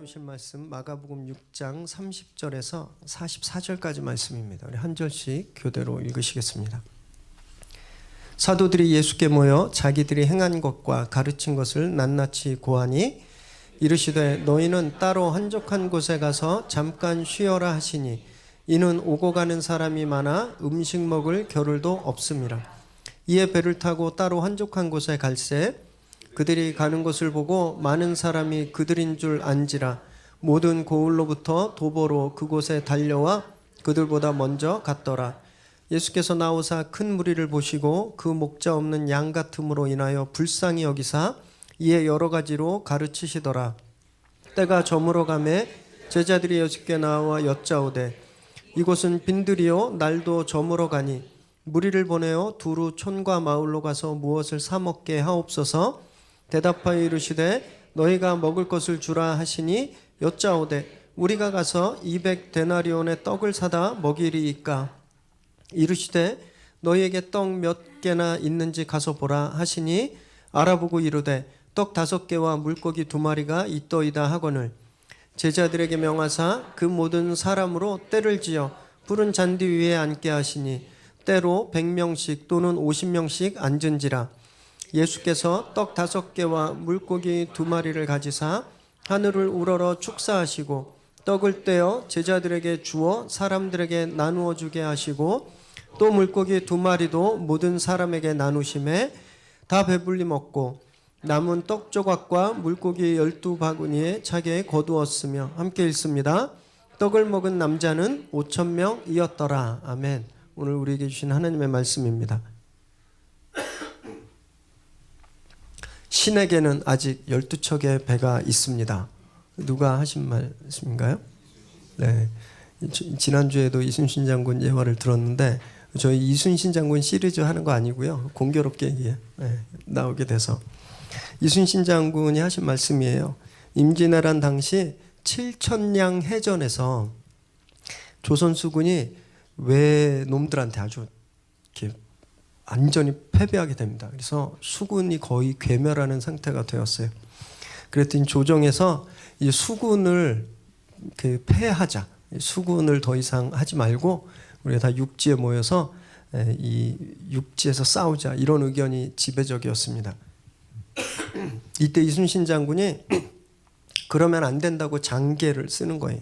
나누실 말씀 마가복음 6장 30절에서 44절까지 말씀입니다. 우리 한 절씩 교대로 읽으시겠습니다. 사도들이 예수께 모여 자기들이 행한 것과 가르친 것을 낱낱이 고하니 이르시되 너희는 따로 한적한 곳에 가서 잠깐 쉬어라 하시니 이는 오고 가는 사람이 많아 음식 먹을 겨를도 없음이라. 이에 배를 타고 따로 한적한 곳에 갈새 그들이 가는 것을 보고 많은 사람이 그들인 줄 안지라. 모든 고을로부터 도보로 그곳에 달려와 그들보다 먼저 갔더라. 예수께서 나오사 큰 무리를 보시고 그 목자 없는 양 같음으로 인하여 불쌍히 여기사 이에 여러 가지로 가르치시더라. 때가 저물어 가매 제자들이 예수께 나와 여짜오되 이곳은 빈들이요 날도 저물어 가니 무리를 보내어 두루 촌과 마을로 가서 무엇을 사 먹게 하옵소서. 대답하여 이르시되 너희가 먹을 것을 주라 하시니 여짜오되 우리가 가서 200데나리온의 떡을 사다 먹이리이까. 이르시되 너희에게 떡 몇 개나 있는지 가서 보라 하시니 알아보고 이르되 떡 5개와 물고기 2마리가 있더이다 하거늘 제자들에게 명하사 그 모든 사람으로 때를 지어 푸른 잔디 위에 앉게 하시니 때로 100명씩 또는 50명씩 앉은지라. 예수께서 떡 5개와 물고기 2마리를 가지사 하늘을 우러러 축사하시고 떡을 떼어 제자들에게 주어 사람들에게 나누어 주게 하시고 또 물고기 2마리도 모든 사람에게 나누심에 다 배불리 먹고 남은 떡 조각과 물고기 12바구니에 차게 거두었으며. 함께 읽습니다. 떡을 먹은 남자는 5,000명이었더라. 아멘. 오늘 우리에게 주신 하나님의 말씀입니다. 신에게는 아직 12척의 배가 있습니다. 누가 하신 말씀인가요? 네. 지난주에도 이순신 장군 예화를 들었는데 저희 이순신 장군 시리즈 하는 거 아니고요. 공교롭게 나오게 돼서 이순신 장군이 하신 말씀이에요. 임진왜란 당시 7,000량 해전에서 조선 수군이 외놈들한테 아주 이렇게 완전히 패배하게 됩니다. 그래서 수군이 거의 괴멸하는 상태가 되었어요. 그랬더니 조정에서 이 수군을 패하자, 수군을 더 이상 하지 말고 우리가 다 육지에 모여서 이 육지에서 싸우자, 이런 의견이 지배적이었습니다. 이때 이순신 장군이 그러면 안 된다고 장계를 쓰는 거예요.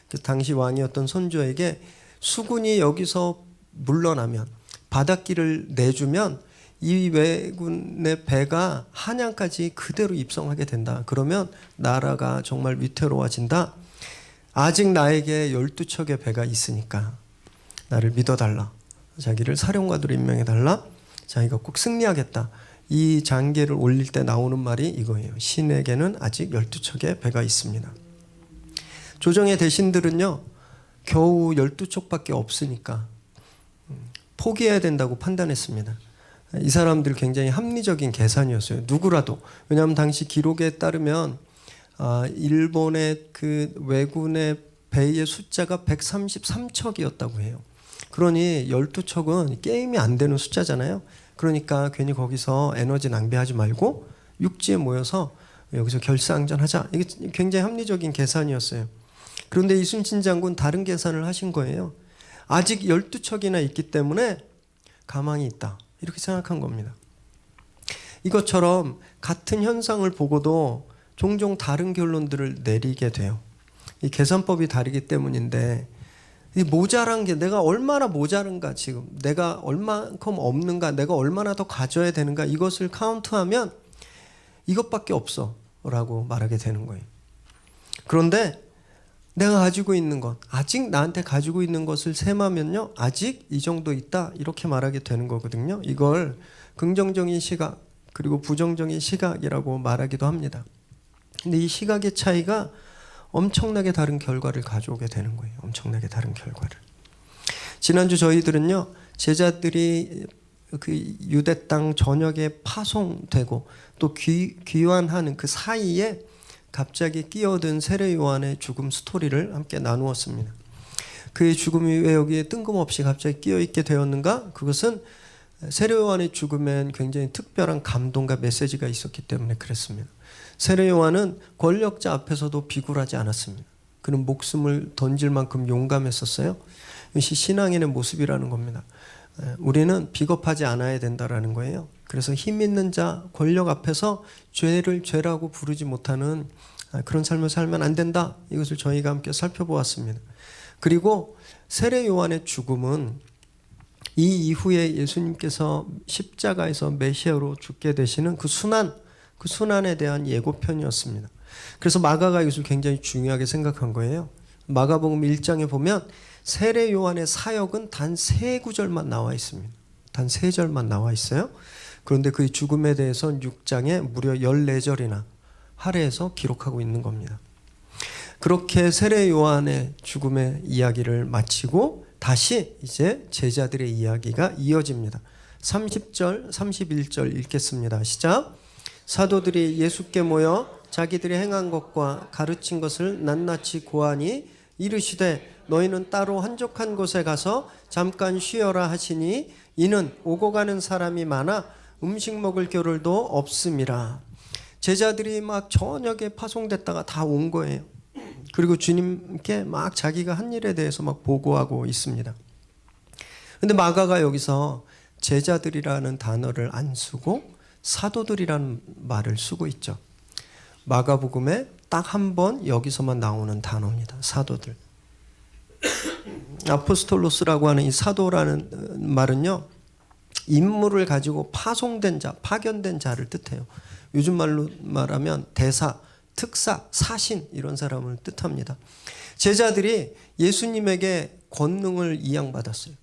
그래서 당시 왕이었던 손조에게 수군이 여기서 물러나면 바닷길을 내주면 이 왜군의 배가 한양까지 그대로 입성하게 된다. 그러면 나라가 정말 위태로워진다. 아직 나에게 12척의 배가 있으니까 나를 믿어달라. 자기를 사령관으로 임명해달라. 자기가 꼭 승리하겠다. 이 장계를 올릴 때 나오는 말이 이거예요. 신에게는 아직 12척의 배가 있습니다. 조정의 대신들은요, 겨우 12척밖에 없으니까 포기해야 된다고 판단했습니다. 이 사람들 굉장히 합리적인 계산이었어요. 누구라도. 왜냐하면 당시 기록에 따르면 일본의 그 왜군의 배의 숫자가 133척이었다고 해요. 그러니 12척은 게임이 안 되는 숫자잖아요. 그러니까 괜히 거기서 에너지 낭비하지 말고 육지에 모여서 여기서 결사항전하자. 이게 굉장히 합리적인 계산이었어요. 그런데 이순신 장군 다른 계산을 하신 거예요. 아직 12척이나 있기 때문에 가망이 있다. 이렇게 생각한 겁니다. 이것처럼 같은 현상을 보고도 종종 다른 결론들을 내리게 돼요. 이 계산법이 다르기 때문인데, 이 모자란 게 내가 얼마나 모자른가, 지금 내가 얼만큼 없는가, 내가 얼마나 더 가져야 되는가, 이것을 카운트하면 이것밖에 없어 라고 말하게 되는 거예요. 그런데 내가 가지고 있는 것, 아직 나한테 가지고 있는 것을 셈하면요, 아직 이 정도 있다, 이렇게 말하게 되는 거거든요. 이걸 긍정적인 시각 그리고 부정적인 시각이라고 말하기도 합니다. 근데 이 시각의 차이가 엄청나게 다른 결과를 가져오게 되는 거예요. 엄청나게 다른 결과를. 지난주 저희들은요, 제자들이 그 유대 땅 전역에 파송되고 또 귀환하는 그 사이에 갑자기 끼어든 세례 요한의 죽음 스토리를 함께 나누었습니다. 그의 죽음이 왜 여기에 뜬금없이 갑자기 끼어있게 되었는가? 그것은 세례 요한의 죽음엔 굉장히 특별한 감동과 메시지가 있었기 때문에 그랬습니다. 세례 요한은 권력자 앞에서도 비굴하지 않았습니다. 그는 목숨을 던질 만큼 용감했었어요. 이것이 신앙인의 모습이라는 겁니다. 우리는 비겁하지 않아야 된다라는 거예요. 그래서 힘 있는 자, 권력 앞에서 죄를 죄라고 부르지 못하는 그런 삶을 살면 안 된다. 이것을 저희가 함께 살펴보았습니다. 그리고 세례 요한의 죽음은 이 이후에 예수님께서 십자가에서 메시아로 죽게 되시는 그 순환에 대한 예고편이었습니다. 그래서 마가가 이것을 굉장히 중요하게 생각한 거예요. 마가복음 1장에 보면 세례 요한의 사역은 단 3구절만 나와 있습니다. 단 3절만 나와 있어요. 그런데 그의 죽음에 대해서는 6장에 무려 14절이나 할애해서 기록하고 있는 겁니다. 그렇게 세례 요한의 죽음의 이야기를 마치고 다시 이제 제자들의 이야기가 이어집니다. 30절, 31절 읽겠습니다. 시작. 사도들이 예수께 모여 자기들이 행한 것과 가르친 것을 낱낱이 고하니 이르시되 너희는 따로 한적한 곳에 가서 잠깐 쉬어라 하시니 이는 오고 가는 사람이 많아 음식 먹을 겨를도 없음이라. 제자들이 막 저녁에 파송됐다가 다 온 거예요. 그리고 주님께 막 자기가 한 일에 대해서 막 보고하고 있습니다. 근데 마가가 여기서 제자들이라는 단어를 안 쓰고 사도들이라는 말을 쓰고 있죠. 마가복음에 딱 한 번 여기서만 나오는 단어입니다. 사도들. 아포스톨로스라고 하는 이 사도라는 말은요, 임무를 가지고 파송된 자, 파견된 자를 뜻해요. 요즘 말로 말하면 대사, 특사, 사신 이런 사람을 뜻합니다. 제자들이 예수님에게 권능을 이양받았어요.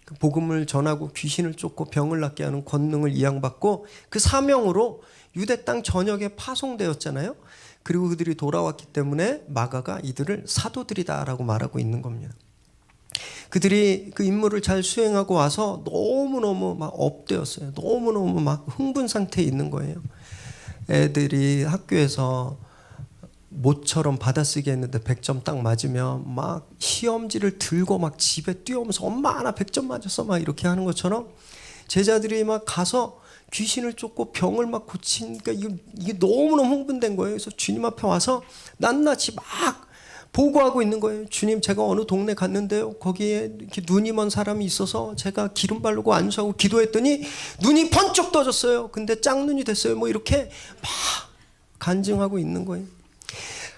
그 복음을 전하고 귀신을 쫓고 병을 낫게 하는 권능을 이양받고 그 사명으로 유대 땅 전역에 파송되었잖아요. 그리고 그들이 돌아왔기 때문에 마가가 이들을 사도들이다라고 말하고 있는 겁니다. 그들이 그 임무를 잘 수행하고 와서 너무너무 막 업되었어요. 너무너무 막 흥분 상태에 있는 거예요. 애들이 학교에서 모처럼 받아쓰기 했는데 100점 딱 맞으면 막 시험지를 들고 막 집에 뛰어오면서 엄마 나 100점 맞았어 막 이렇게 하는 것처럼 제자들이 막 가서 귀신을 쫓고 병을 막 고치니까 이게 너무너무 흥분된 거예요. 그래서 주님 앞에 와서 낱낱이 막 보고하고 있는 거예요. 주님, 제가 어느 동네 갔는데요, 거기에 이렇게 눈이 먼 사람이 있어서 제가 기름 바르고 안수하고 기도했더니 눈이 번쩍 떠졌어요. 근데 짝눈이 됐어요. 뭐 이렇게 막 간증하고 있는 거예요.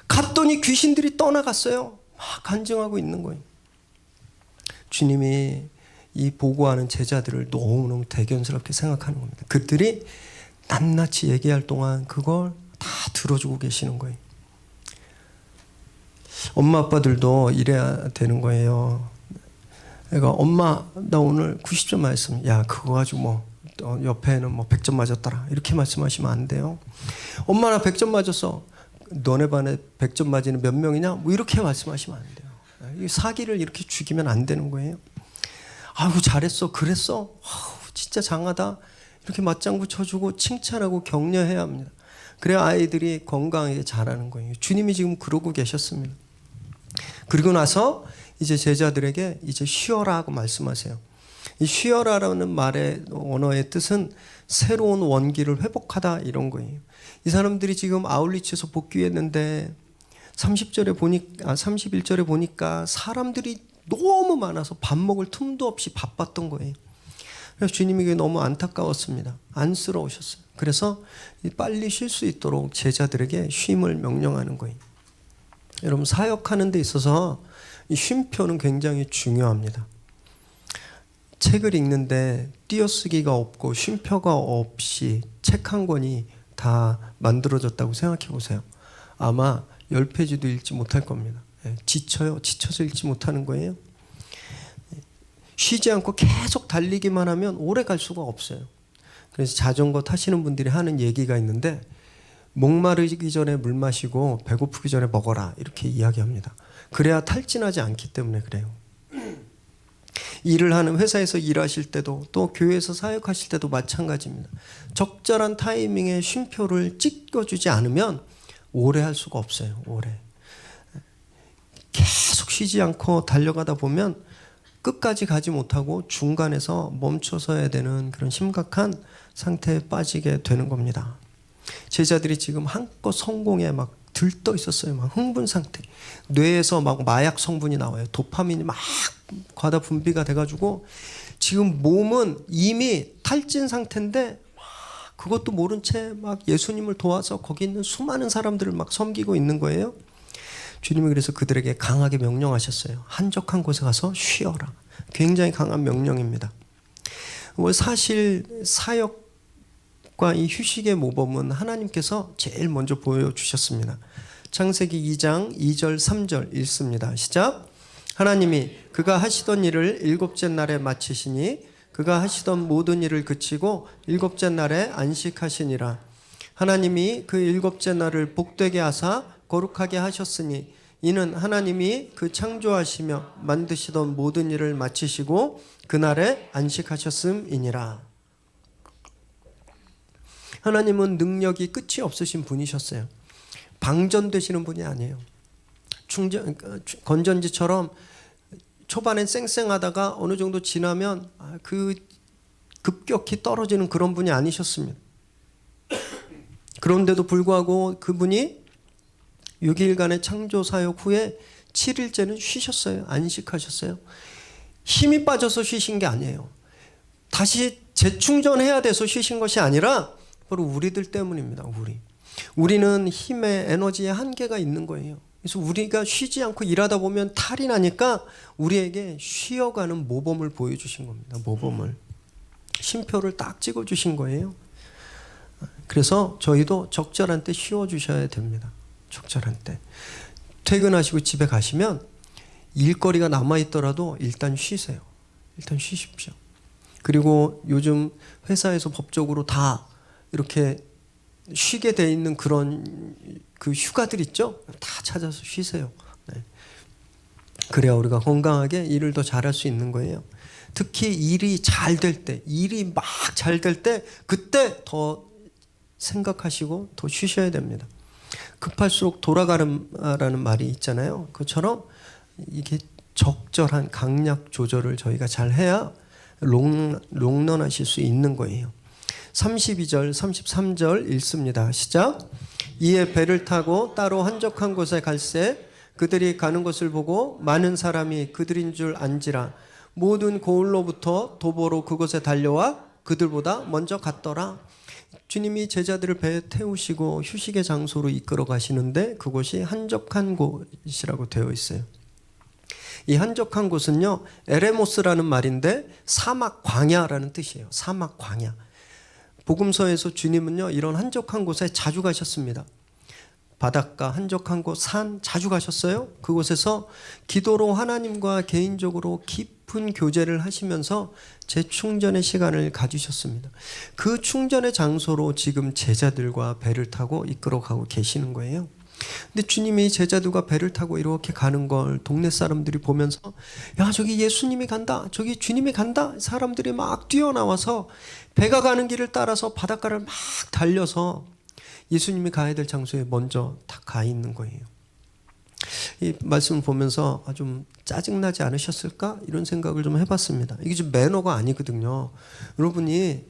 갔더니 귀신들이 떠나갔어요. 막 간증하고 있는 거예요. 주님이 이 보고하는 제자들을 너무너무 대견스럽게 생각하는 겁니다. 그들이 낱낱이 얘기할 동안 그걸 다 들어주고 계시는 거예요. 엄마 아빠들도 이래야 되는 거예요. 그러니까 엄마 나 오늘 90점 맞았으면 야 그거 가지고 뭐 옆에는 뭐 100점 맞았더라 이렇게 말씀하시면 안 돼요. 엄마 나 100점 맞았어. 너네 반에 100점 맞이는 몇 명이냐? 뭐 이렇게 말씀하시면 안 돼요. 사기를 이렇게 죽이면 안 되는 거예요. 아이고 잘했어 그랬어 진짜 장하다 이렇게 맞장구 쳐주고 칭찬하고 격려해야 합니다. 그래야 아이들이 건강하게 자라는 거예요. 주님이 지금 그러고 계셨습니다. 그리고 나서 이제 제자들에게 이제 쉬어라 하고 말씀하세요. 이 쉬어라라는 말의 언어의 뜻은 새로운 원기를 회복하다 이런 거예요. 이 사람들이 지금 아울리치에서 복귀했는데 31절에 보니까 사람들이 너무 많아서 밥 먹을 틈도 없이 바빴던 거예요. 그래서 주님이 그게 너무 안타까웠습니다. 안쓰러우셨어요. 그래서 빨리 쉴 수 있도록 제자들에게 쉼을 명령하는 거예요. 여러분 사역하는 데 있어서 이 쉼표는 굉장히 중요합니다. 책을 읽는데 띄어쓰기가 없고 쉼표가 없이 책 한 권이 다 만들어졌다고 생각해 보세요. 아마 10페이지도 읽지 못할 겁니다. 지쳐서 읽지 못하는 거예요. 쉬지 않고 계속 달리기만 하면 오래 갈 수가 없어요. 그래서 자전거 타시는 분들이 하는 얘기가 있는데 목마르기 전에 물 마시고 배고프기 전에 먹어라 이렇게 이야기합니다. 그래야 탈진하지 않기 때문에 그래요. 일을 하는 회사에서 일하실 때도 또 교회에서 사역하실 때도 마찬가지입니다. 적절한 타이밍에 쉼표를 찍어주지 않으면 오래 할 수가 없어요. 오래. 계속 쉬지 않고 달려가다 보면 끝까지 가지 못하고 중간에서 멈춰서야 되는 그런 심각한 상태에 빠지게 되는 겁니다. 제자들이 지금 한껏 성공에 막 들떠 있었어요. 막 흥분 상태. 뇌에서 막 마약 성분이 나와요. 도파민이 막 과다 분비가 돼가지고 지금 몸은 이미 탈진 상태인데 그것도 모른 채 막 예수님을 도와서 거기 있는 수많은 사람들을 막 섬기고 있는 거예요. 주님이 그래서 그들에게 강하게 명령하셨어요. 한적한 곳에 가서 쉬어라. 굉장히 강한 명령입니다. 사실 사역과 이 휴식의 모범은 하나님께서 제일 먼저 보여주셨습니다. 창세기 2장 2절 3절 읽습니다. 시작. 하나님이 그가 하시던 일을 일곱째 날에 마치시니 그가 하시던 모든 일을 그치고 일곱째 날에 안식하시니라. 하나님이 그 일곱째 날을 복되게 하사 거룩하게 하셨으니 이는 하나님이 그 창조하시며 만드시던 모든 일을 마치시고 그날에 안식하셨음이니라. 하나님은 능력이 끝이 없으신 분이셨어요. 방전되시는 분이 아니에요. 건전지처럼 초반엔 쌩쌩하다가 어느 정도 지나면 그 급격히 떨어지는 그런 분이 아니셨습니다. 그런데도 불구하고 그분이 6일간의 창조 사역 후에 7일째는 쉬셨어요. 안식하셨어요. 힘이 빠져서 쉬신 게 아니에요. 다시 재충전해야 돼서 쉬신 것이 아니라 바로 우리들 때문입니다. 우리는 힘의 에너지의 한계가 있는 거예요. 그래서 우리가 쉬지 않고 일하다 보면 탈이 나니까 우리에게 쉬어가는 모범을 보여주신 겁니다. 모범을. 쉼표를 딱 찍어주신 거예요. 그래서 저희도 적절한 때 쉬어주셔야 됩니다. 적절한 때. 퇴근하시고 집에 가시면 일거리가 남아있더라도 일단 쉬세요. 일단 쉬십시오. 그리고 요즘 회사에서 법적으로 다 이렇게 쉬게 돼 있는 그런 그 휴가들 있죠? 다 찾아서 쉬세요. 네. 그래야 우리가 건강하게 일을 더 잘할 수 있는 거예요. 특히 일이 잘 될 때, 일이 막 잘 될 때 그때 더 생각하시고 더 쉬셔야 됩니다. 급할수록 돌아가라는 말이 있잖아요. 그처럼 이게 적절한 강약 조절을 저희가 잘 해야 롱런하실 수 있는 거예요. 32절, 33절 읽습니다. 시작. 이에 배를 타고 따로 한적한 곳에 갈새 그들이 가는 것을 보고 많은 사람이 그들인 줄 안지라. 모든 고을로부터 도보로 그곳에 달려와 그들보다 먼저 갔더라. 주님이 제자들을 배에 태우시고 휴식의 장소로 이끌어 가시는데 그곳이 한적한 곳이라고 되어 있어요. 이 한적한 곳은요, 에레모스라는 말인데 사막 광야라는 뜻이에요. 사막 광야. 복음서에서 주님은요, 이런 한적한 곳에 자주 가셨습니다. 바닷가, 한적한 곳, 산 자주 가셨어요. 그곳에서 기도로 하나님과 개인적으로 깊은 교제를 하시면서 재충전의 시간을 가지셨습니다. 그 충전의 장소로 지금 제자들과 배를 타고 이끌어가고 계시는 거예요. 근데 주님이 제자들과 배를 타고 이렇게 가는 걸 동네 사람들이 보면서 야, 저기 예수님이 간다, 저기 주님이 간다. 사람들이 막 뛰어나와서 배가 가는 길을 따라서 바닷가를 막 달려서 예수님이 가야 될 장소에 먼저 다 가 있는 거예요. 이 말씀을 보면서 좀 짜증나지 않으셨을까? 이런 생각을 좀 해봤습니다. 이게 좀 매너가 아니거든요. 여러분이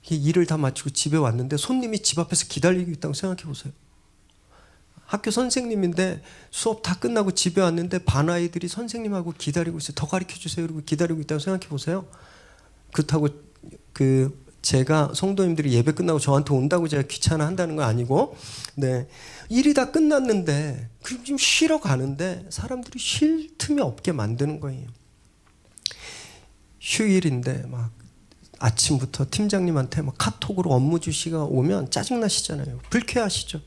일을 다 마치고 집에 왔는데 손님이 집 앞에서 기다리고 있다고 생각해 보세요. 학교 선생님인데 수업 다 끝나고 집에 왔는데 반 아이들이 선생님하고 기다리고 있어요. 더 가르쳐 주세요. 그리고 기다리고 있다고 생각해 보세요. 그렇다고 제가 성도님들이 예배 끝나고 저한테 온다고 제가 귀찮아 한다는 건 아니고, 네, 일이 다 끝났는데 그럼 좀 쉬러 가는데 사람들이 쉴 틈이 없게 만드는 거예요. 휴일인데 막 아침부터 팀장님한테 막 카톡으로 업무 주시가 오면 짜증 나시잖아요. 불쾌하시죠.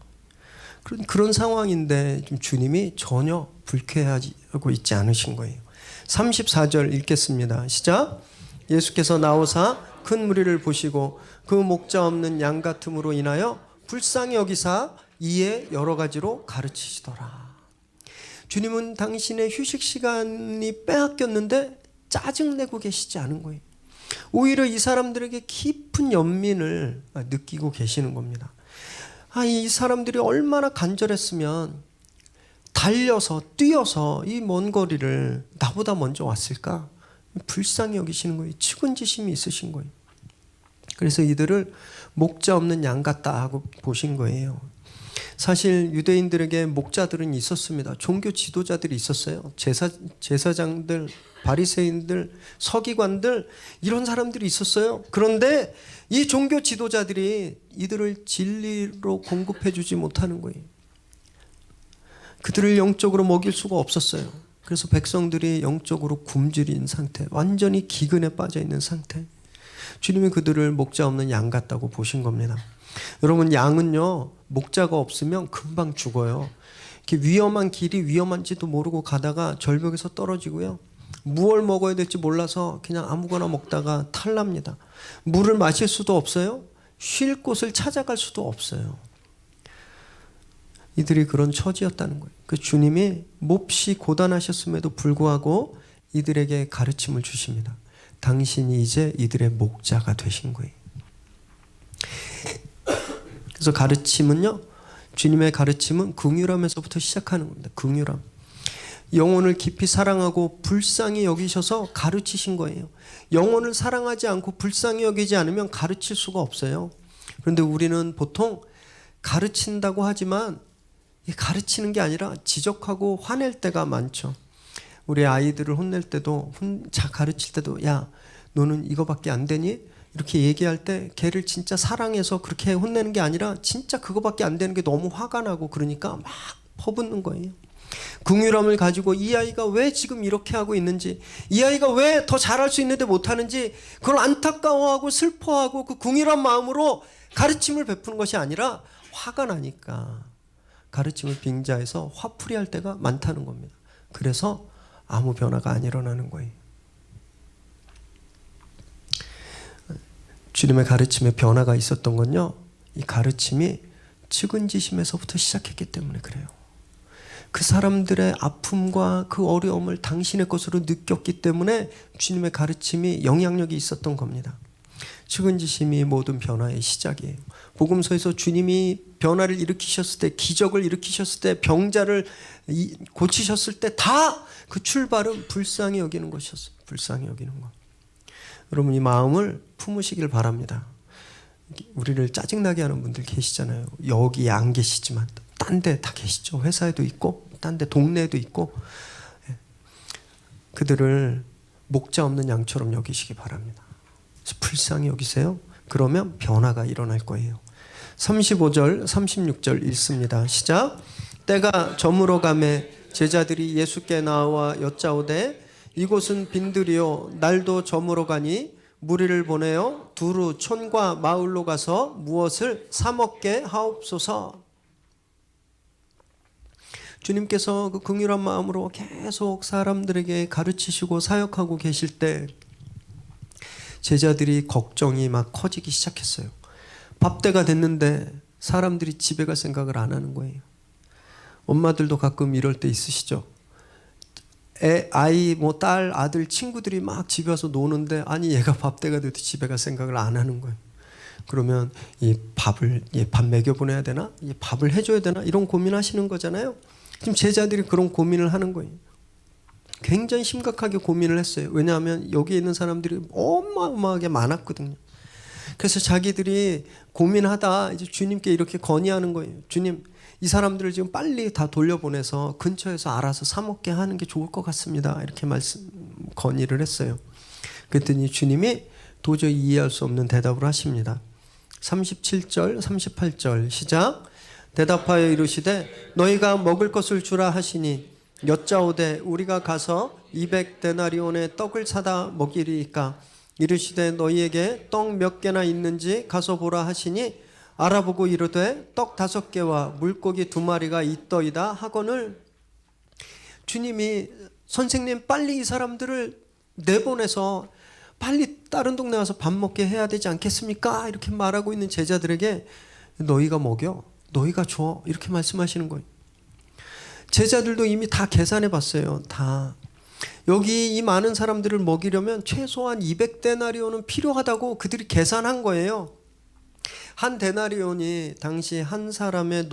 그런 상황인데 좀 주님이 전혀 불쾌하고 있지 않으신 거예요. 34절 읽겠습니다. 시작. 예수께서 나오사 큰 무리를 보시고 그 목자 없는 양 같음으로 인하여 불쌍히 여기사 이에 여러 가지로 가르치시더라. 주님은 당신의 휴식 시간이 빼앗겼는데 짜증내고 계시지 않은 거예요. 오히려 이 사람들에게 깊은 연민을 느끼고 계시는 겁니다. 이 사람들이 얼마나 간절했으면 달려서 뛰어서 이 먼 거리를 나보다 먼저 왔을까? 불쌍히 여기시는 거예요. 측은지심이 있으신 거예요. 그래서 이들을 목자 없는 양 같다 하고 보신 거예요. 사실 유대인들에게 목자들은 있었습니다. 종교 지도자들이 있었어요. 제사장들, 바리새인들, 서기관들, 이런 사람들이 있었어요. 그런데 이 종교 지도자들이 이들을 진리로 공급해 주지 못하는 거예요. 그들을 영적으로 먹일 수가 없었어요. 그래서 백성들이 영적으로 굶주린 상태, 완전히 기근에 빠져 있는 상태. 주님이 그들을 목자 없는 양 같다고 보신 겁니다. 여러분, 양은요, 목자가 없으면 금방 죽어요. 이렇게 위험한 길이 위험한지도 모르고 가다가 절벽에서 떨어지고요. 무얼 먹어야 될지 몰라서 그냥 아무거나 먹다가 탈납니다. 물을 마실 수도 없어요. 쉴 곳을 찾아갈 수도 없어요. 이들이 그런 처지였다는 거예요. 그 주님이 몹시 고단하셨음에도 불구하고 이들에게 가르침을 주십니다. 당신이 이제 이들의 목자가 되신 거예요. 그래서 가르침은요, 주님의 가르침은 긍휼함에서부터 시작하는 겁니다. 긍휼함. 영혼을 깊이 사랑하고 불쌍히 여기셔서 가르치신 거예요. 영혼을 사랑하지 않고 불쌍히 여기지 않으면 가르칠 수가 없어요. 그런데 우리는 보통 가르친다고 하지만 가르치는 게 아니라 지적하고 화낼 때가 많죠. 우리 아이들을 혼낼 때도, 가르칠 때도, 야, 너는 이거밖에 안 되니? 이렇게 얘기할 때 걔를 진짜 사랑해서 그렇게 혼내는 게 아니라 진짜 그거밖에 안 되는 게 너무 화가 나고 그러니까 막 퍼붓는 거예요. 긍휼함을 가지고 이 아이가 왜 지금 이렇게 하고 있는지, 이 아이가 왜 더 잘할 수 있는데 못하는지 그걸 안타까워하고 슬퍼하고 그 긍휼한 마음으로 가르침을 베푸는 것이 아니라 화가 나니까 가르침을 빙자해서 화풀이할 때가 많다는 겁니다. 그래서 아무 변화가 안 일어나는 거예요. 주님의 가르침에 변화가 있었던 건요, 이 가르침이 측은지심에서부터 시작했기 때문에 그래요. 그 사람들의 아픔과 그 어려움을 당신의 것으로 느꼈기 때문에 주님의 가르침이 영향력이 있었던 겁니다. 측은지심이 모든 변화의 시작이에요. 복음서에서 주님이 변화를 일으키셨을 때, 기적을 일으키셨을 때, 병자를 고치셨을 때 다 그 출발은 불쌍히 여기는 것이었어요. 불쌍히 여기는 것. 여러분, 이 마음을 품으시길 바랍니다. 우리를 짜증나게 하는 분들 계시잖아요. 여기 안 계시지만 딴 데 다 계시죠. 회사에도 있고 딴 데 동네에도 있고. 그들을 목자 없는 양처럼 여기시기 바랍니다. 불쌍히 여기세요. 그러면 변화가 일어날 거예요. 35절 36절 읽습니다. 시작. 때가 저물어 가매 제자들이 예수께 나와 여짜오되 이곳은 빈들이요 날도 저물어 가니 무리를 보내어 두루 촌과 마을로 가서 무엇을 사 먹게 하옵소서. 주님께서 그 긍휼한 마음으로 계속 사람들에게 가르치시고 사역하고 계실 때 제자들이 걱정이 막 커지기 시작했어요. 밥때가 됐는데 사람들이 집에 갈 생각을 안 하는 거예요. 엄마들도 가끔 이럴 때 있으시죠? 아이, 딸, 아들, 친구들이 막 집에 와서 노는데 아니 얘가 밥때가 돼도 집에 갈 생각을 안 하는 거예요. 그러면 밥 먹여보내야 되나? 밥을 해줘야 되나? 이런 고민하시는 거잖아요. 지금 제자들이 그런 고민을 하는 거예요. 굉장히 심각하게 고민을 했어요. 왜냐하면 여기 있는 사람들이 어마어마하게 많았거든요. 그래서 자기들이 고민하다 이제 주님께 이렇게 건의하는 거예요. 주님, 이 사람들을 지금 빨리 다 돌려보내서 근처에서 알아서 사 먹게 하는 게 좋을 것 같습니다. 이렇게 건의를 했어요. 그랬더니 주님이 도저히 이해할 수 없는 대답을 하십니다. 37절, 38절 시작. 대답하여 이르시되 너희가 먹을 것을 주라 하시니 여짜오되 우리가 가서 200데나리온의 떡을 사다 먹이리이까. 이르시되 너희에게 떡 몇 개나 있는지 가서 보라 하시니 알아보고 이르되 떡 5개와 물고기 2마리가 있더이다 하거늘. 주님이 선생님 빨리 이 사람들을 내보내서 빨리 다른 동네 와서 밥 먹게 해야 되지 않겠습니까? 이렇게 말하고 있는 제자들에게 너희가 먹여, 너희가 줘, 이렇게 말씀하시는 거예요. 제자들도 이미 다 계산해 봤어요. 다. 여기 이 많은 사람들을 먹이려면 최소한 200데나리온은 필요하다고 그들이 계산한 거예요. 한 데나리온이 당시 한 사람의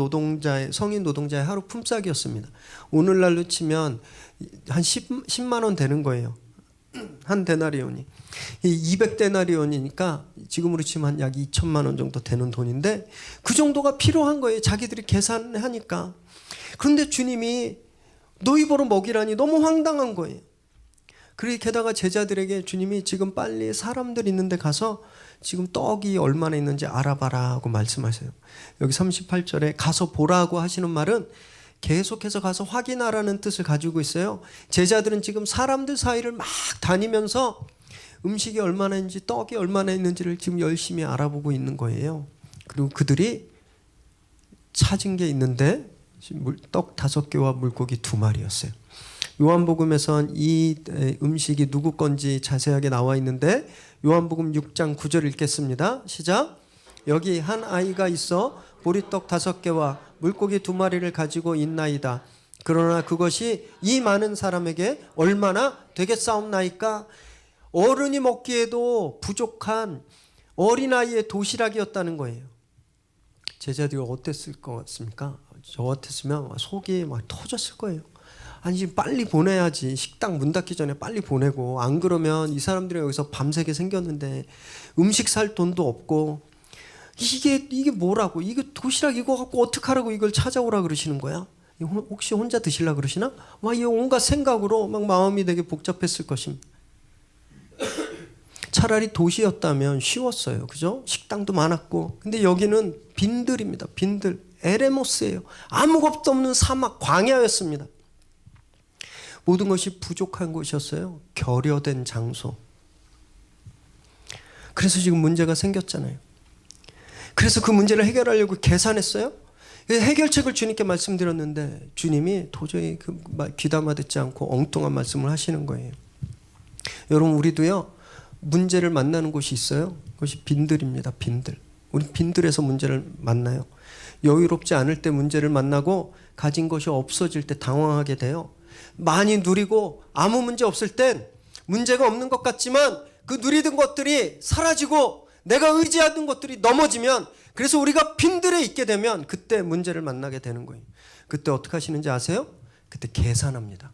성인 노동자의 하루 품삯이었습니다. 오늘날로 치면 한 10만 원 되는 거예요. 한 데나리온이. 이 200데나리온이니까 지금으로 치면 약 2천만 원 정도 되는 돈인데 그 정도가 필요한 거예요. 자기들이 계산하니까. 그런데 주님이 너희 보러 먹이라니 너무 황당한 거예요. 그리고 게다가 제자들에게 주님이 지금 빨리 사람들 있는데 가서 지금 떡이 얼마나 있는지 알아봐라 하고 말씀하세요. 여기 38절에 가서 보라고 하시는 말은 계속해서 가서 확인하라는 뜻을 가지고 있어요. 제자들은 지금 사람들 사이를 막 다니면서 음식이 얼마나 있는지 떡이 얼마나 있는지를 지금 열심히 알아보고 있는 거예요. 그리고 그들이 찾은 게 있는데 떡 5개와 물고기 2마리였어요. 요한복음에선 이 음식이 누구 건지 자세하게 나와 있는데 요한복음 6장 9절 읽겠습니다. 시작. 여기 한 아이가 있어 보리떡 5개와 물고기 2마리를 가지고 있나이다. 그러나 그것이 이 많은 사람에게 얼마나 되겠사옵나이까? 어른이 먹기에도 부족한 어린아이의 도시락이었다는 거예요. 제자들이 어땠을 것 같습니까? 저 같았으면 속이 막 터졌을 거예요. 아니 지금 빨리 보내야지. 식당 문 닫기 전에 빨리 보내고, 안 그러면 이 사람들이 여기서 밤새게 생겼는데 음식 살 돈도 없고, 이게 뭐라고, 이게 도시락 이거 갖고 어떡하라고 이걸 찾아오라 그러시는 거야? 혹시 혼자 드시려고 그러시나? 막 이 온갖 생각으로 막 마음이 되게 복잡했을 것입니다. 차라리 도시였다면 쉬웠어요. 그죠? 식당도 많았고. 근데 여기는 빈들입니다. 빈들. 에레모스예요. 아무것도 없는 사막, 광야였습니다. 모든 것이 부족한 곳이었어요. 결여된 장소. 그래서 지금 문제가 생겼잖아요. 그래서 그 문제를 해결하려고 계산했어요. 해결책을 주님께 말씀드렸는데 주님이 도저히 귀담아 듣지 않고 엉뚱한 말씀을 하시는 거예요. 여러분, 우리도요, 문제를 만나는 곳이 있어요. 그것이 빈들입니다. 빈들. 우리 빈들에서 문제를 만나요. 여유롭지 않을 때 문제를 만나고 가진 것이 없어질 때 당황하게 돼요. 많이 누리고 아무 문제 없을 땐 문제가 없는 것 같지만 그 누리던 것들이 사라지고 내가 의지하던 것들이 넘어지면, 그래서 우리가 빈들에 있게 되면 그때 문제를 만나게 되는 거예요. 그때 어떻게 하시는지 아세요? 그때 계산합니다.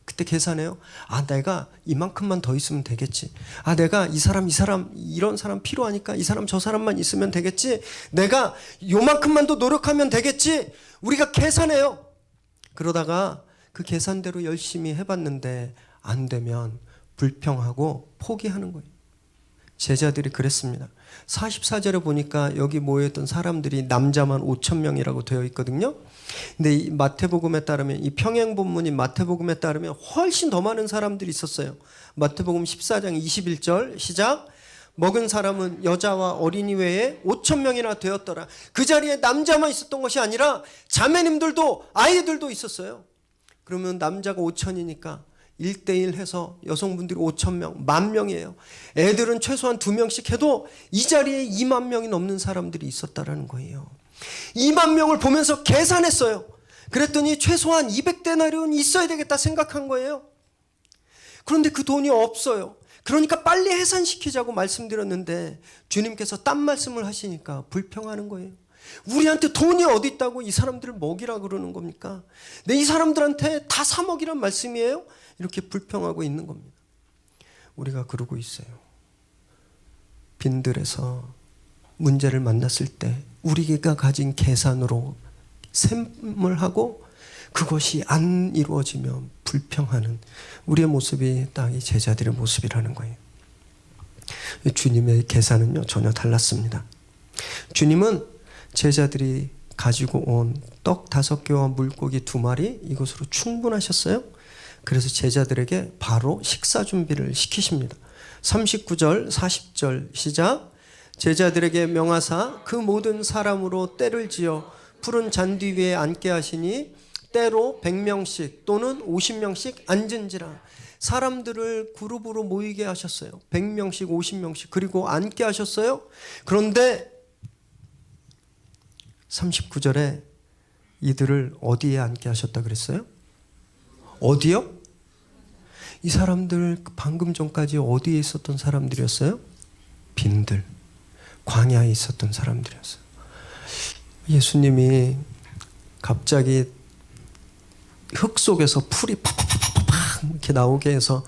그때 계산해요. 아, 내가 이만큼만 더 있으면 되겠지. 아, 내가 이 사람 이런 사람 필요하니까 이 사람 저 사람만 있으면 되겠지. 내가 요만큼만 더 노력하면 되겠지. 우리가 계산해요. 그러다가 그 계산대로 열심히 해봤는데 안 되면 불평하고 포기하는 거예요. 제자들이 그랬습니다. 44절에 보니까 여기 모여있던 사람들이 남자만 5,000명이라고 되어 있거든요. 근데 이 마태복음에 따르면, 이 평행본문인 마태복음에 따르면 훨씬 더 많은 사람들이 있었어요. 마태복음 14장 21절 시작. 먹은 사람은 여자와 어린이 외에 5,000명이나 되었더라. 그 자리에 남자만 있었던 것이 아니라 자매님들도 아이들도 있었어요. 그러면 남자가 5,000이니까 1대1 해서 여성분들이 5,000명, 10,000명이에요. 애들은 최소한 2명씩 해도 이 자리에 20,000명이 넘는 사람들이 있었다라는 거예요. 20,000명을 보면서 계산했어요. 그랬더니 최소한 200데나리온이 있어야 되겠다 생각한 거예요. 그런데 그 돈이 없어요. 그러니까 빨리 해산시키자고 말씀드렸는데 주님께서 딴 말씀을 하시니까 불평하는 거예요. 우리한테 돈이 어디 있다고 이 사람들을 먹이라 그러는 겁니까? 내 이 사람들한테 다 사 먹이란 말씀이에요? 이렇게 불평하고 있는 겁니다. 우리가 그러고 있어요. 빈들에서 문제를 만났을 때 우리가 가진 계산으로 셈을 하고 그것이 안 이루어지면 불평하는 우리의 모습이 딱 이 제자들의 모습이라는 거예요. 주님의 계산은요, 전혀 달랐습니다. 주님은 제자들이 가지고 온 떡 5개와 물고기 2마리, 이것으로 충분하셨어요. 그래서 제자들에게 바로 식사 준비를 시키십니다. 39절 40절 시작. 제자들에게 명하사 그 모든 사람으로 때를 지어 푸른 잔디 위에 앉게 하시니 때로 100명씩 또는 50명씩 앉은지라. 사람들을 그룹으로 모이게 하셨어요. 100명씩 50명씩 그리고 앉게 하셨어요. 그런데 39절에 이들을 어디에 앉게 하셨다 그랬어요? 어디요? 이 사람들 방금 전까지 어디에 있었던 사람들이었어요? 빈들, 광야에 있었던 사람들이었어요. 예수님이 갑자기 흙 속에서 풀이 팍팍팍팍 이렇게 나오게 해서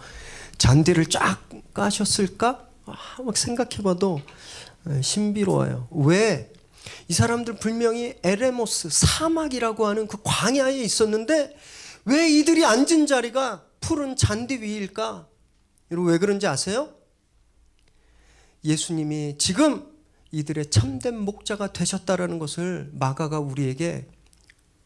잔디를 쫙 까셨을까? 막 생각해봐도 신비로워요. 왜? 이 사람들 분명히 에레모스 사막이라고 하는 그 광야에 있었는데 왜 이들이 앉은 자리가 푸른 잔디 위일까? 여러분 왜 그런지 아세요? 예수님이 지금 이들의 참된 목자가 되셨다라는 것을 마가가 우리에게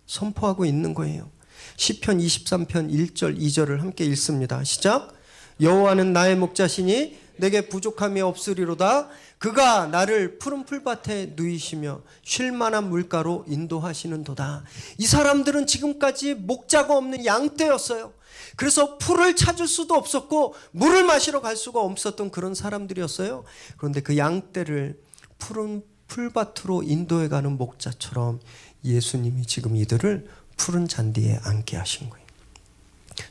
선포하고 있는 거예요. 시편 23편 1절 2절을 함께 읽습니다. 시작. 여호와는 나의 목자시니 내게 부족함이 없으리로다. 그가 나를 푸른 풀밭에 누이시며 쉴 만한 물가로 인도하시는도다. 이 사람들은 지금까지 목자가 없는 양떼였어요. 그래서 풀을 찾을 수도 없었고 물을 마시러 갈 수가 없었던 그런 사람들이었어요. 그런데 그 양떼를 푸른 풀밭으로 인도해가는 목자처럼 예수님이 지금 이들을 푸른 잔디에 앉게 하신 거예요.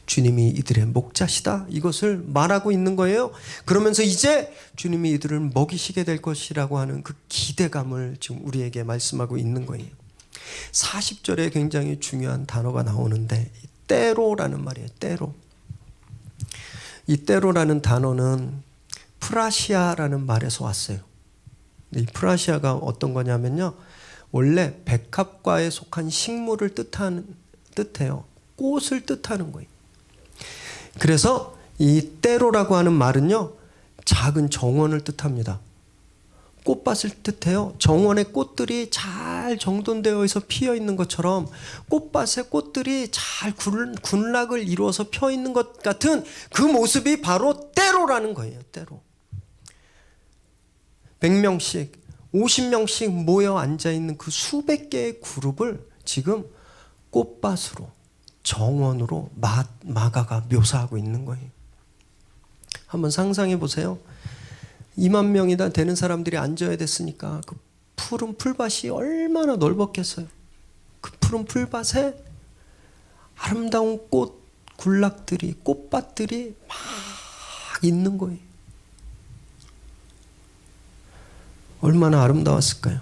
주님이 이들의 목자시다, 이것을 말하고 있는 거예요. 그러면서 이제 주님이 이들을 먹이시게 될 것이라고 하는 그 기대감을 지금 우리에게 말씀하고 있는 거예요. 40절에 굉장히 중요한 단어가 나오는데 때로라는 말이에요. 때로. 이 때로라는 단어는 프라시아라는 말에서 왔어요. 이 프라시아가 어떤 거냐면요, 원래 백합과에 속한 식물을 뜻해요. 꽃을 뜻하는 거예요. 그래서 이 때로라고 하는 말은요, 작은 정원을 뜻합니다. 꽃밭을 뜻해요. 정원의 꽃들이 잘 정돈되어 있어 피어 있는 것처럼 꽃밭의 꽃들이 잘 군락을 이루어서 펴 있는 것 같은 그 모습이 바로 때로라는 거예요. 때로. 100명씩 50명씩 모여 앉아있는 그 수백 개의 그룹을 지금 꽃밭으로, 정원으로 마가가 묘사하고 있는 거예요. 한번 상상해 보세요. 2만 명이나 되는 사람들이 앉아야 됐으니까 그 푸른 풀밭이 얼마나 넓었겠어요. 그 푸른 풀밭에 아름다운 꽃 군락들이, 꽃밭들이 막 있는 거예요. 얼마나 아름다웠을까요?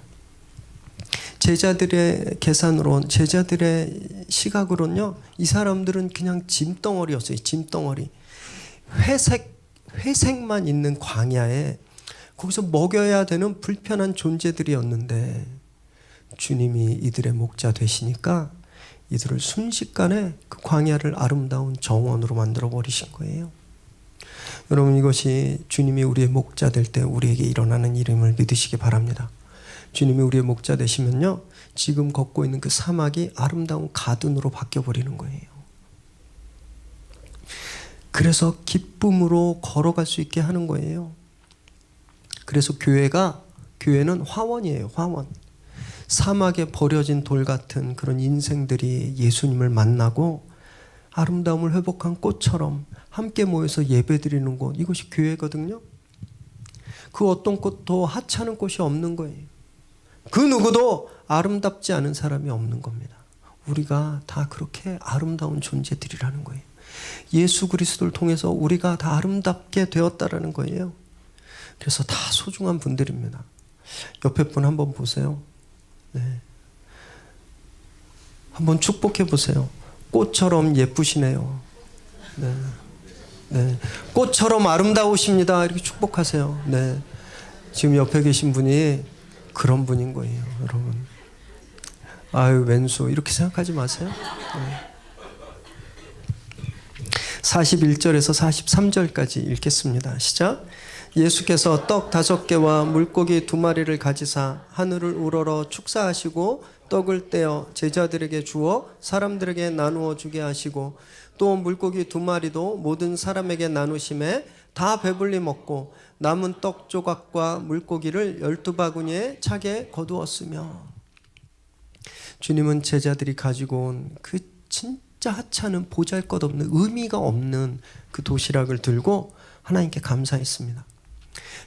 제자들의 계산으로, 제자들의 시각으로는요, 이 사람들은 그냥 짐덩어리였어요. 짐덩어리. 회색만 있는 광야에 거기서 먹여야 되는 불편한 존재들이었는데 주님이 이들의 목자 되시니까 이들을 순식간에 그 광야를 아름다운 정원으로 만들어 버리신 거예요. 여러분, 이것이 주님이 우리의 목자 될 때 우리에게 일어나는 일임을 믿으시기 바랍니다. 주님이 우리의 목자 되시면요, 지금 걷고 있는 그 사막이 아름다운 가든으로 바뀌어 버리는 거예요. 그래서 기쁨으로 걸어갈 수 있게 하는 거예요. 그래서 교회는 화원이에요. 화원. 사막에 버려진 돌 같은 그런 인생들이 예수님을 만나고 아름다움을 회복한 꽃처럼 함께 모여서 예배드리는 곳, 이것이 교회거든요. 그 어떤 꽃도 하찮은 꽃이 없는 거예요. 그 누구도 아름답지 않은 사람이 없는 겁니다. 우리가 다 그렇게 아름다운 존재들이라는 거예요. 예수 그리스도를 통해서 우리가 다 아름답게 되었다라는 거예요. 그래서 다 소중한 분들입니다. 옆에 분 한번 보세요. 네. 한번 축복해 보세요. 꽃처럼 예쁘시네요. 네. 네. 꽃처럼 아름다우십니다. 이렇게 축복하세요. 네. 지금 옆에 계신 분이 그런 분인 거예요, 여러분. 아유, 왼수. 이렇게 생각하지 마세요. 네. 41절에서 43절까지 읽겠습니다. 시작. 예수께서 떡 5개와 물고기 2마리를 가지사 하늘을 우러러 축사하시고 떡을 떼어 제자들에게 주어 사람들에게 나누어 주게 하시고 또 물고기 2마리도 모든 사람에게 나누심에 다 배불리 먹고 남은 떡 조각과 물고기를 12바구니에 차게 거두었으며. 주님은 제자들이 가지고 온 그 진짜 하찮은 보잘것없는 의미가 없는 그 도시락을 들고 하나님께 감사했습니다.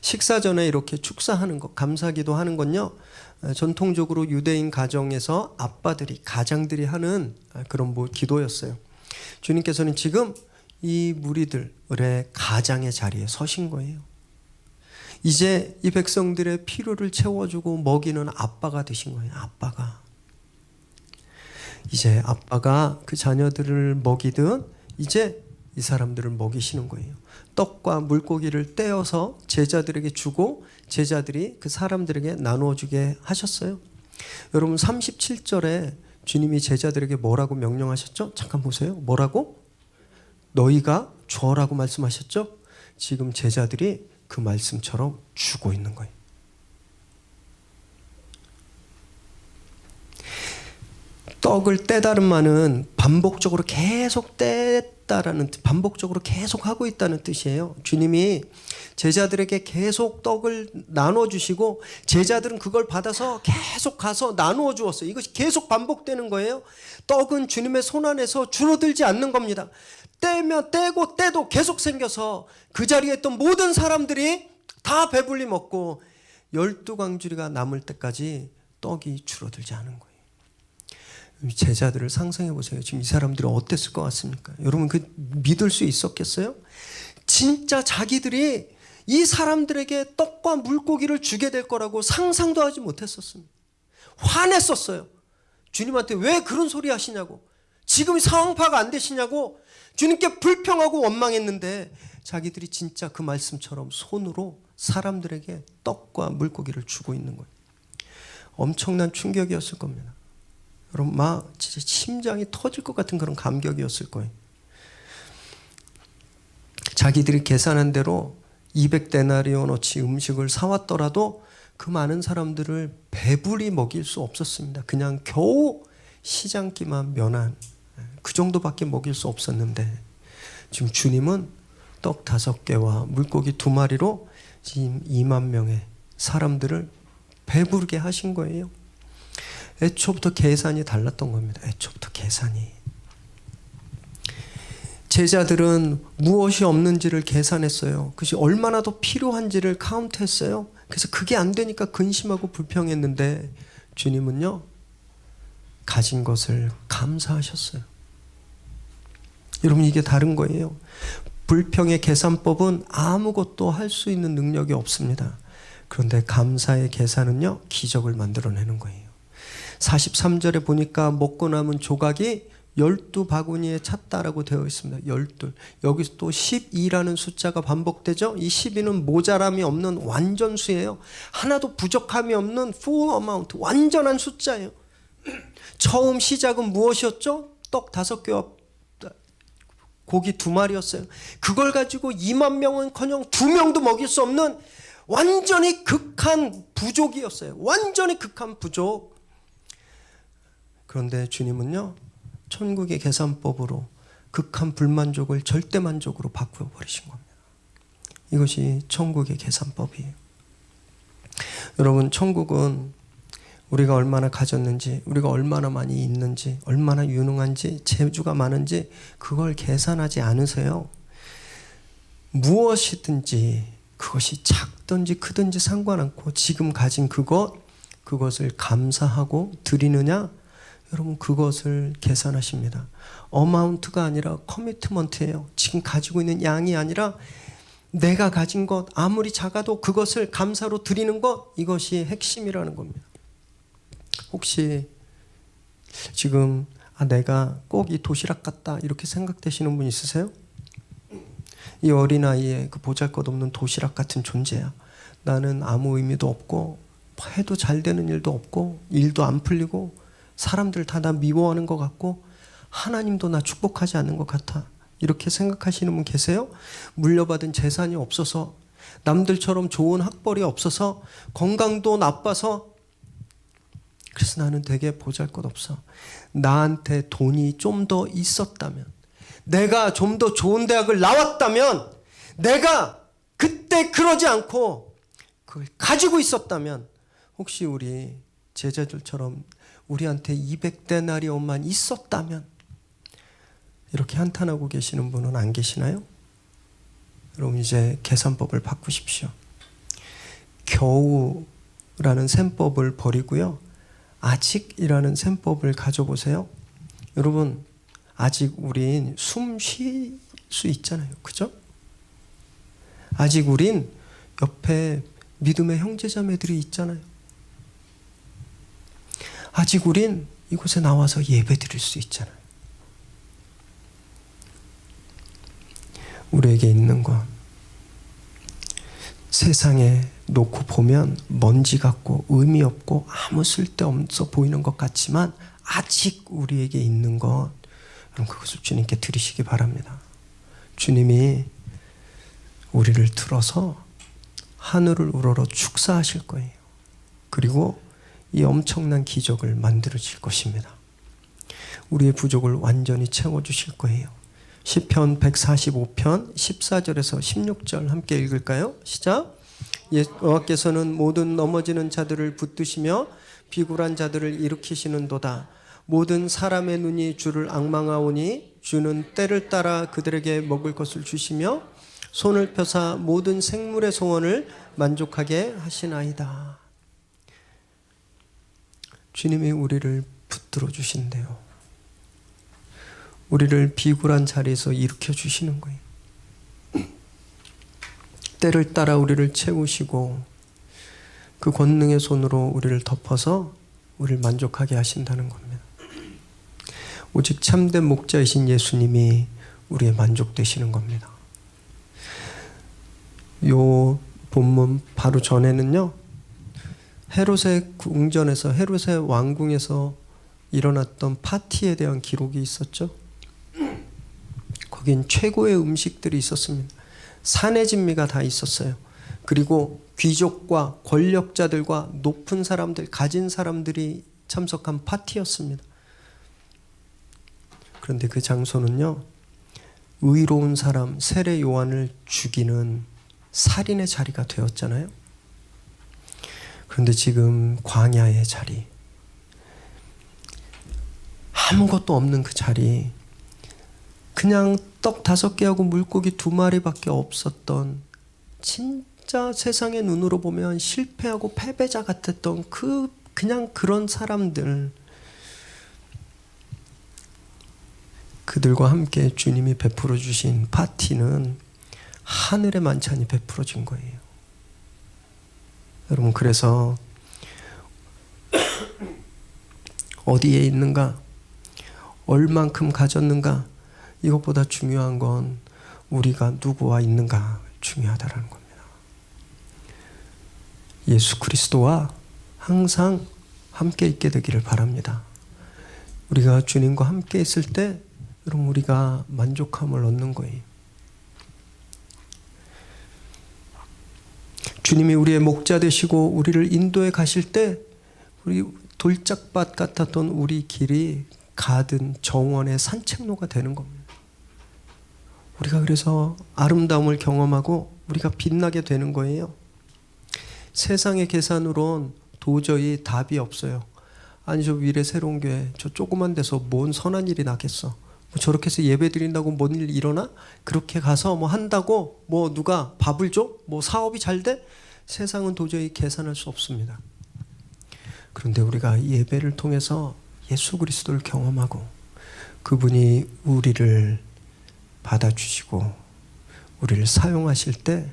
식사 전에 이렇게 축사하는 것, 감사기도 하는 건요, 전통적으로 유대인 가정에서 아빠들이, 가장들이 하는 그런 기도였어요. 주님께서는 지금 이 무리들의 가장의 자리에 서신 거예요. 이제 이 백성들의 필요를 채워주고 먹이는 아빠가 되신 거예요. 아빠가. 이제 아빠가 그 자녀들을 먹이듯 이제 이 사람들을 먹이시는 거예요. 떡과 물고기를 떼어서 제자들에게 주고 제자들이 그 사람들에게 나누어 주게 하셨어요. 여러분 37절에 주님이 제자들에게 뭐라고 명령하셨죠? 잠깐 보세요. 뭐라고? 너희가 주어라고 말씀하셨죠? 지금 제자들이 그 말씀처럼 주고 있는 거예요. 떡을 떼다는 말은 반복적으로 계속 떼다라는 반복적으로 계속 하고 있다는 뜻이에요. 주님이 제자들에게 계속 떡을 나눠 주시고 제자들은 그걸 받아서 계속 가서 나누어 주었어요. 이것이 계속 반복되는 거예요. 떡은 주님의 손 안에서 줄어들지 않는 겁니다. 떼면 떼고 떼도 계속 생겨서 그 자리에 있던 모든 사람들이 다 배불리 먹고 12광주리가 남을 때까지 떡이 줄어들지 않은 거예요. 제자들을 상상해 보세요. 지금 이 사람들은 어땠을 것 같습니까? 여러분 그 믿을 수 있었겠어요? 진짜 자기들이 이 사람들에게 떡과 물고기를 주게 될 거라고 상상도 하지 못했었습니다. 화냈었어요. 주님한테 왜 그런 소리 하시냐고. 지금 상황 파악 안 되시냐고 주님께 불평하고 원망했는데 자기들이 진짜 그 말씀처럼 손으로 사람들에게 떡과 물고기를 주고 있는 거예요. 엄청난 충격이었을 겁니다. 여러분 막 진짜 심장이 터질 것 같은 그런 감격이었을 거예요. 자기들이 계산한 대로 200데나리온어치 음식을 사왔더라도 그 많은 사람들을 배불리 먹일 수 없었습니다. 그냥 겨우 시장기만 면한 그 정도밖에 먹일 수 없었는데 지금 주님은 떡 5개와 물고기 2마리로 지금 2만 명의 사람들을 배부르게 하신 거예요. 애초부터 계산이 달랐던 겁니다. 애초부터 계산이. 제자들은 무엇이 없는지를 계산했어요. 그것이 얼마나 더 필요한지를 카운트했어요. 그래서 그게 안 되니까 근심하고 불평했는데 주님은요, 가진 것을 감사하셨어요. 여러분 이게 다른 거예요. 불평의 계산법은 아무것도 할 수 있는 능력이 없습니다. 그런데 감사의 계산은요, 기적을 만들어내는 거예요. 43절에 보니까 먹고 남은 조각이 12바구니에 찼다라고 되어 있습니다. 12. 여기서 또 12라는 숫자가 반복되죠. 이 12는 모자람이 없는 완전수예요. 하나도 부족함이 없는 full amount, 완전한 숫자예요. 처음 시작은 무엇이었죠? 떡 5개와 고기 2마리였어요. 그걸 가지고 2만 명은커녕 2명도 먹일 수 없는 완전히 극한 부족이었어요. 완전히 극한 부족. 그런데 주님은요, 천국의 계산법으로 극한 불만족을 절대만족으로 바꾸어버리신 겁니다. 이것이 천국의 계산법이에요. 여러분, 천국은 우리가 얼마나 가졌는지, 우리가 얼마나 많이 있는지, 얼마나 유능한지, 재주가 많은지 그걸 계산하지 않으세요. 무엇이든지 그것이 작든지 크든지 상관않고 지금 가진 그것을 감사하고 드리느냐, 여러분 그것을 계산하십니다. 어마운트가 아니라 커미트먼트예요. 지금 가지고 있는 양이 아니라 내가 가진 것, 아무리 작아도 그것을 감사로 드리는 것, 이것이 핵심이라는 겁니다. 혹시 지금 내가 꼭 이 도시락 같다 이렇게 생각되시는 분 있으세요? 이 어린아이의 그 보잘것없는 도시락 같은 존재야. 나는 아무 의미도 없고 해도 잘 되는 일도 없고 일도 안 풀리고 사람들 다 나 미워하는 것 같고 하나님도 나 축복하지 않는 것 같아. 이렇게 생각하시는 분 계세요? 물려받은 재산이 없어서, 남들처럼 좋은 학벌이 없어서, 건강도 나빠서, 그래서 나는 되게 보잘것없어. 나한테 돈이 좀 더 있었다면, 내가 좀 더 좋은 대학을 나왔다면, 내가 그때 그러지 않고 그걸 가지고 있었다면, 혹시 우리 제자들처럼 우리한테 200데나리온만 있었다면, 이렇게 한탄하고 계시는 분은 안 계시나요? 여러분 이제 계산법을 바꾸십시오. 겨우라는 셈법을 버리고요, 아직이라는 셈법을 가져보세요. 여러분 아직 우린 숨 쉴 수 있잖아요. 그죠? 아직 우린 옆에 믿음의 형제자매들이 있잖아요. 아직 우린 이곳에 나와서 예배 드릴 수 있잖아요. 우리에게 있는 것, 세상에 놓고 보면 먼지 같고 의미 없고 아무 쓸데없어 보이는 것 같지만 아직 우리에게 있는 것, 여러분 그것을 주님께 드리시기 바랍니다. 주님이 우리를 들어서 하늘을 우러러 축사하실 거예요. 그리고 이 엄청난 기적을 만들어질 것입니다. 우리의 부족을 완전히 채워주실 거예요. 시편 145편 14절에서 16절 함께 읽을까요? 시작. 여호와께서는 모든 넘어지는 자들을 붙드시며 비굴한 자들을 일으키시는도다. 모든 사람의 눈이 주를 앙망하오니 주는 때를 따라 그들에게 먹을 것을 주시며 손을 펴사 모든 생물의 소원을 만족하게 하시나이다. 주님이 우리를 붙들어 주신대요. 우리를 비굴한 자리에서 일으켜 주시는 거예요. 때를 따라 우리를 채우시고 그 권능의 손으로 우리를 덮어서 우리를 만족하게 하신다는 겁니다. 오직 참된 목자이신 예수님이 우리의 만족 되시는 겁니다. 요 본문 바로 전에는요, 헤롯의 궁전에서, 헤롯의 왕궁에서 일어났던 파티에 대한 기록이 있었죠. 거긴 최고의 음식들이 있었습니다. 산의 진미가 다 있었어요. 그리고 귀족과 권력자들과 높은 사람들, 가진 사람들이 참석한 파티였습니다. 그런데 그 장소는요, 의로운 사람 세례 요한을 죽이는 살인의 자리가 되었잖아요. 그런데 지금 광야의 자리, 아무것도 없는 그 자리, 그냥 떡 5개하고 물고기 2마리밖에 없었던, 진짜 세상의 눈으로 보면 실패하고 패배자 같았던 그냥 그런 사람들, 그들과 함께 주님이 베풀어 주신 파티는 하늘의 만찬이 베풀어진 거예요. 여러분, 그래서 어디에 있는가, 얼만큼 가졌는가, 이것보다 중요한 건 우리가 누구와 있는가 중요하다는 겁니다. 예수 그리스도와 항상 함께 있게 되기를 바랍니다. 우리가 주님과 함께 있을 때 여러분 우리가 만족함을 얻는 거예요. 주님이 우리의 목자 되시고 우리를 인도해 가실 때 우리 돌짝밭 같았던 우리 길이 가든 정원의 산책로가 되는 겁니다. 우리가 그래서 아름다움을 경험하고 우리가 빛나게 되는 거예요. 세상의 계산으로는 도저히 답이 없어요. 아니 저 위례 새로운 교회 저 조그만 데서 뭔 선한 일이 나겠어. 뭐 저렇게 해서 예배 드린다고 뭔 일 일어나? 그렇게 가서 뭐 한다고 뭐 누가 밥을 줘? 뭐 사업이 잘 돼? 세상은 도저히 계산할 수 없습니다. 그런데 우리가 예배를 통해서 예수 그리스도를 경험하고 그분이 우리를 받아주시고 우리를 사용하실 때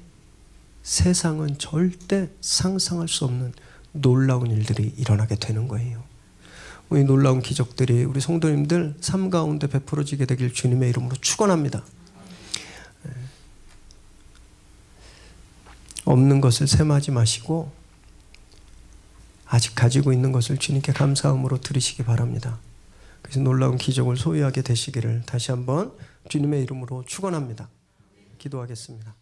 세상은 절대 상상할 수 없는 놀라운 일들이 일어나게 되는 거예요. 이 놀라운 기적들이 우리 성도님들 삶 가운데 베풀어지게 되길 주님의 이름으로 축원합니다. 없는 것을 셈하지 마시고 아직 가지고 있는 것을 주님께 감사함으로 드리시기 바랍니다. 그래서 놀라운 기적을 소유하게 되시기를 다시 한번 주님의 이름으로 축원합니다. 기도하겠습니다.